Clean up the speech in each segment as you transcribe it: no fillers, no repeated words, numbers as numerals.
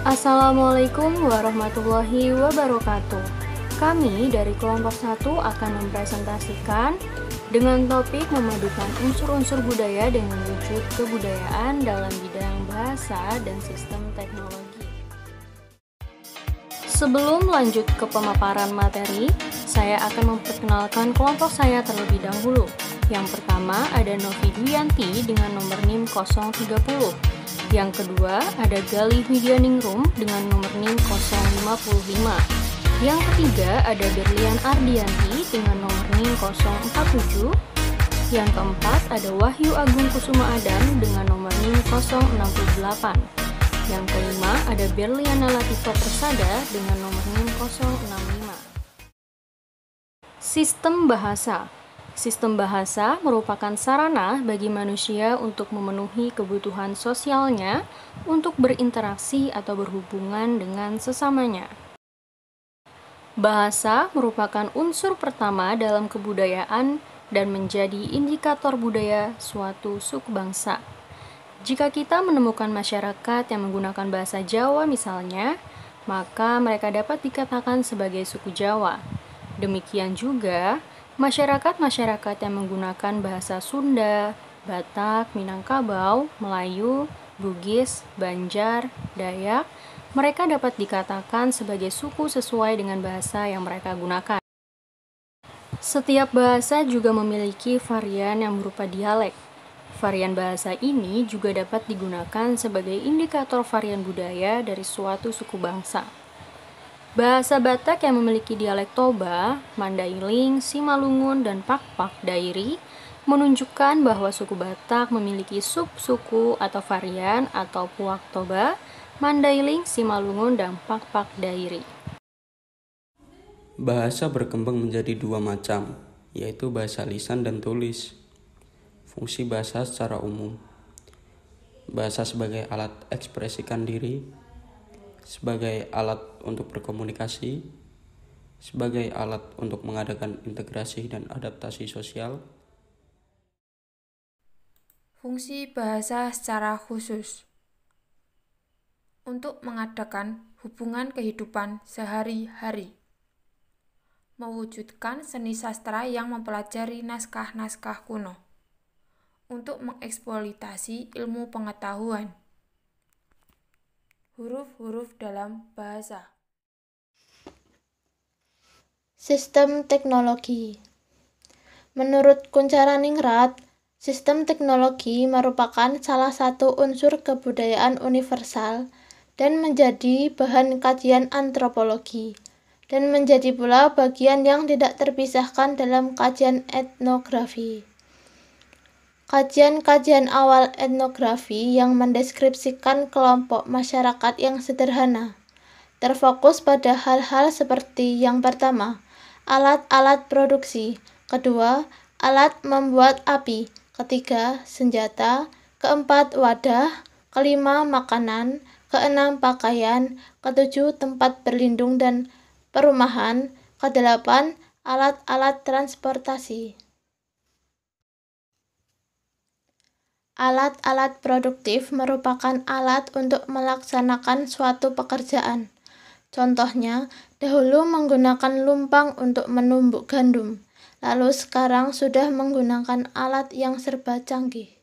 Assalamualaikum warahmatullahi wabarakatuh. Kami dari kelompok 1 akan mempresentasikan dengan topik memadukan unsur-unsur budaya dengan wujud kebudayaan dalam bidang bahasa dan sistem teknologi. Sebelum lanjut ke pemaparan materi, saya akan memperkenalkan kelompok saya terlebih dahulu. Yang pertama ada Novi Duyanti dengan nomor NIM 030. Yang kedua ada Galih Widianingrum dengan nomor NIM 055. Yang ketiga ada Berlian Ardianti dengan nomor NIM 047. Yang keempat ada Wahyu Agung Kusuma Adam dengan nomor NIM 068. Yang kelima ada Berliana Latifa Persada dengan nomor NIM 065. Sistem bahasa. Sistem bahasa merupakan sarana bagi manusia untuk memenuhi kebutuhan sosialnya untuk berinteraksi atau berhubungan dengan sesamanya. Bahasa merupakan unsur pertama dalam kebudayaan dan menjadi indikator budaya suatu suku bangsa. Jika kita menemukan masyarakat yang menggunakan bahasa Jawa misalnya, maka mereka dapat dikatakan sebagai suku Jawa. Demikian juga masyarakat-masyarakat yang menggunakan bahasa Sunda, Batak, Minangkabau, Melayu, Bugis, Banjar, Dayak, mereka dapat dikatakan sebagai suku sesuai dengan bahasa yang mereka gunakan. Setiap bahasa juga memiliki varian yang berupa dialek. Varian bahasa ini juga dapat digunakan sebagai indikator varian budaya dari suatu suku bangsa. Bahasa Batak yang memiliki dialek Toba, Mandailing, Simalungun, dan Pakpak Dairi menunjukkan bahwa suku Batak memiliki sub-suku atau varian atau Puak Toba, Mandailing, Simalungun, dan Pakpak Dairi. Bahasa berkembang menjadi dua macam, yaitu bahasa lisan dan tulis. Fungsi bahasa secara umum. Bahasa sebagai alat ekspresikan diri, sebagai alat untuk berkomunikasi, sebagai alat untuk mengadakan integrasi dan adaptasi sosial. Fungsi bahasa secara khusus untuk mengadakan hubungan kehidupan sehari-hari, mewujudkan seni sastra yang mempelajari naskah-naskah kuno, untuk mengeksploitasi ilmu pengetahuan. Huruf-huruf dalam bahasa. Sistem teknologi. Menurut Kuncharaningrat, sistem teknologi merupakan salah satu unsur kebudayaan universal dan menjadi bahan kajian antropologi, dan menjadi pula bagian yang tidak terpisahkan dalam kajian etnografi. Kajian-kajian awal etnografi yang mendeskripsikan kelompok masyarakat yang sederhana, terfokus pada hal-hal seperti yang pertama, alat-alat produksi, kedua, alat membuat api, ketiga, senjata, keempat, wadah, kelima, makanan, keenam, pakaian, ketujuh, tempat berlindung dan perumahan, kedelapan, alat-alat transportasi. Alat-alat produktif merupakan alat untuk melaksanakan suatu pekerjaan. Contohnya, dahulu menggunakan lumpang untuk menumbuk gandum, lalu sekarang sudah menggunakan alat yang serba canggih.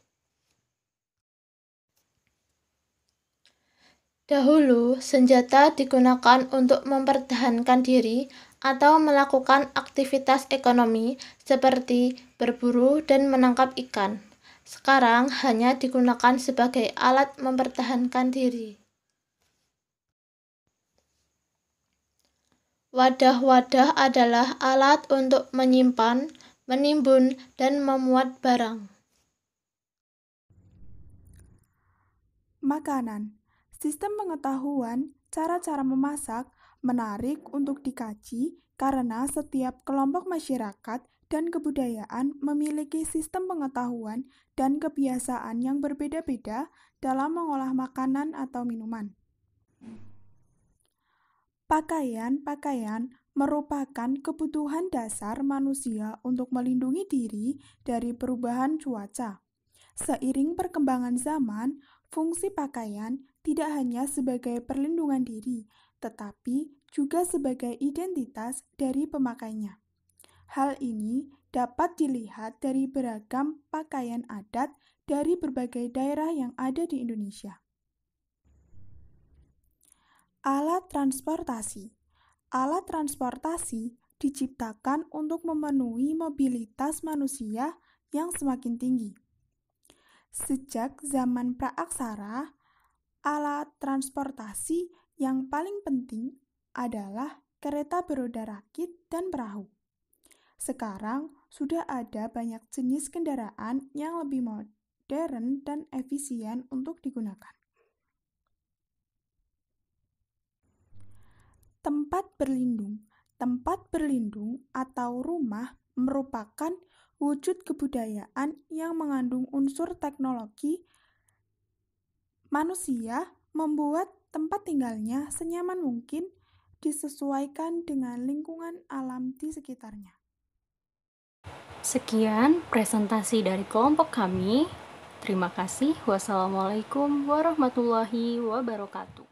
Dahulu, senjata digunakan untuk mempertahankan diri atau melakukan aktivitas ekonomi seperti berburu dan menangkap ikan. Sekarang hanya digunakan sebagai alat mempertahankan diri. Wadah-wadah adalah alat untuk menyimpan, menimbun, dan memuat barang. Makanan. Sistem pengetahuan cara-cara memasak menarik untuk dikaji karena setiap kelompok masyarakat dan kebudayaan memiliki sistem pengetahuan dan kebiasaan yang berbeda-beda dalam mengolah makanan atau minuman. Pakaian merupakan kebutuhan dasar manusia untuk melindungi diri dari perubahan cuaca. Seiring perkembangan zaman, fungsi pakaian tidak hanya sebagai perlindungan diri, tetapi juga sebagai identitas dari pemakainya. Hal ini dapat dilihat dari beragam pakaian adat dari berbagai daerah yang ada di Indonesia. Alat transportasi. Alat transportasi diciptakan untuk memenuhi mobilitas manusia yang semakin tinggi. Sejak zaman praaksara, alat transportasi yang paling penting adalah kereta beroda rakit dan perahu. Sekarang sudah ada banyak jenis kendaraan yang lebih modern dan efisien untuk digunakan. Tempat berlindung. Tempat berlindung atau rumah merupakan wujud kebudayaan yang mengandung unsur teknologi. Manusia membuat tempat tinggalnya senyaman mungkin disesuaikan dengan lingkungan alam di sekitarnya. Sekian presentasi dari kelompok kami. Terima kasih. Wassalamualaikum warahmatullahi wabarakatuh.